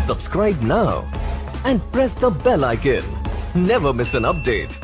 Subscribe now and press the bell icon. Never miss an update.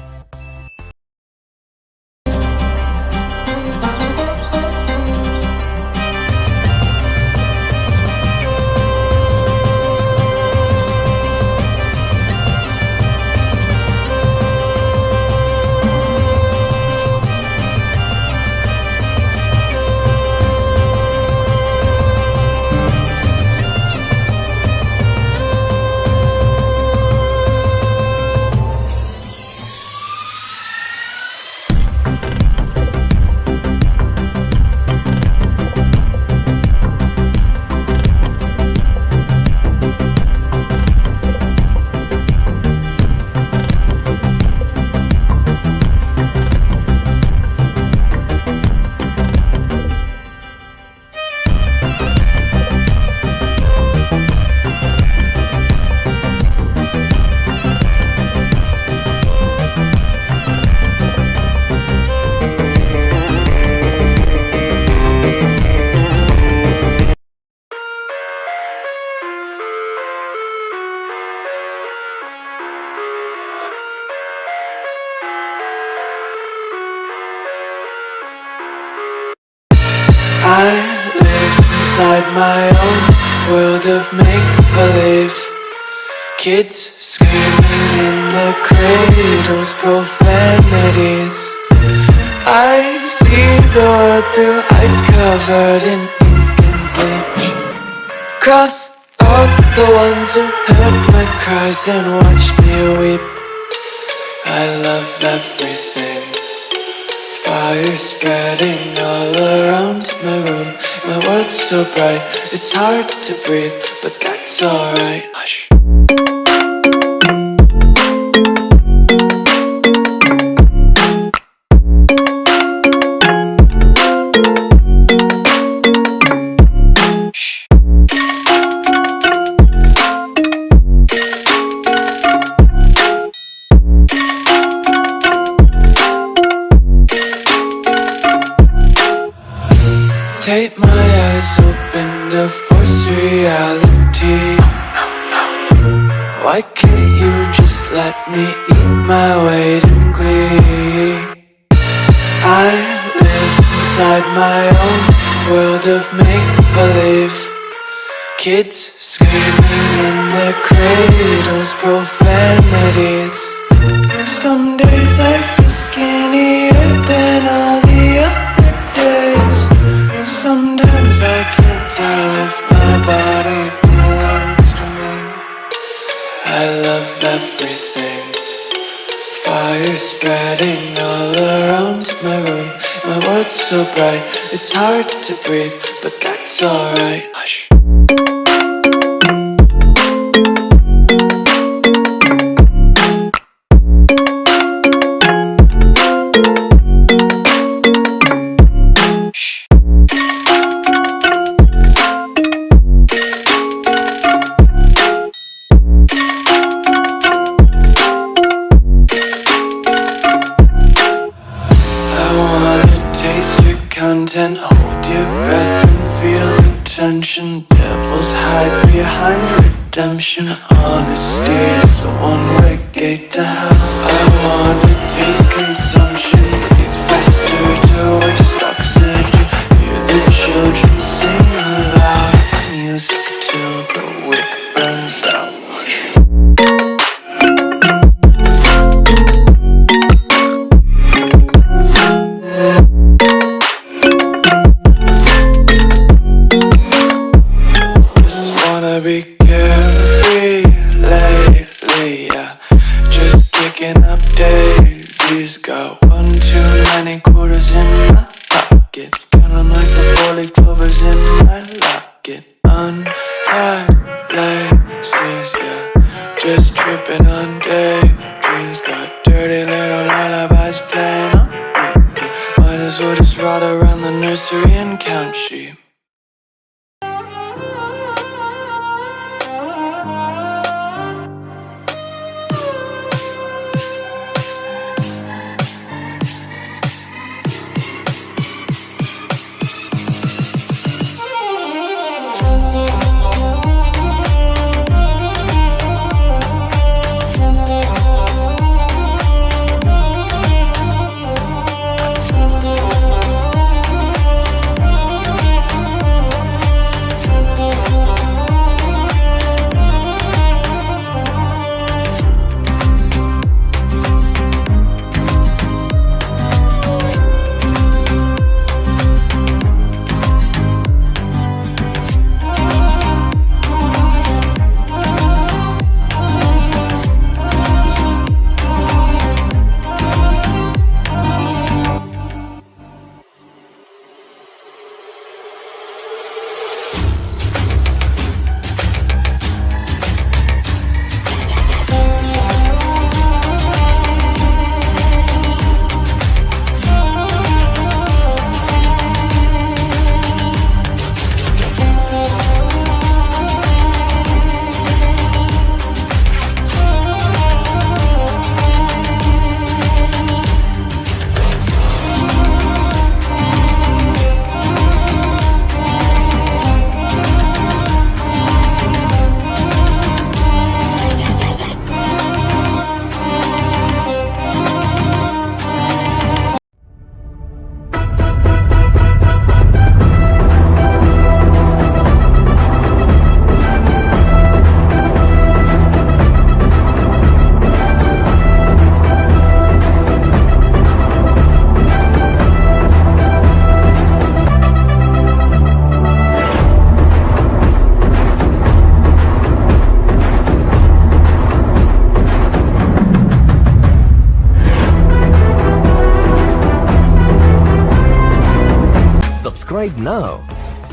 I live inside my own world of make-believe. Kids screaming in their cradles, profanities. I see the world through eyes covered in ink and bleach. Cross out the ones who heard my cries and watched me weep. I love everything. Fire spreading all around my room. My world's so bright, it's hard to breathe, but that's alright. Hush. Take my eyes open to force reality. Why can't you just let me eat my weight in glee? I live inside my own world of make-believe. Kids screaming in their cradles, profanities. Some days I feel skinnier than all the other days. Sometimes I can't tell if my body belongs to me. I love everything. Fire spreading all around my room. My world's so bright, it's hard to breathe, but that's alright. Hush. Content, hold your breath and feel the tension. Devils hide behind redemption. Honesty is a one-way gate to hell. I wanna taste consumption. Breathe faster to waste oxygen. Hear the children sing aloud. It's music till the wick burns out. Be carefree lately, yeah. Just picking up daisies. Got one too many quarters in my pockets. Counting like the 4-leaf clovers in my locket. Untied laces, yeah. Just tripping on daydreams. Got dirty little lullabies playing on repeat. Might as well just ride around the nursery and count sheep. subscribe now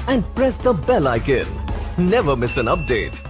and press the bell icon. Never miss an update.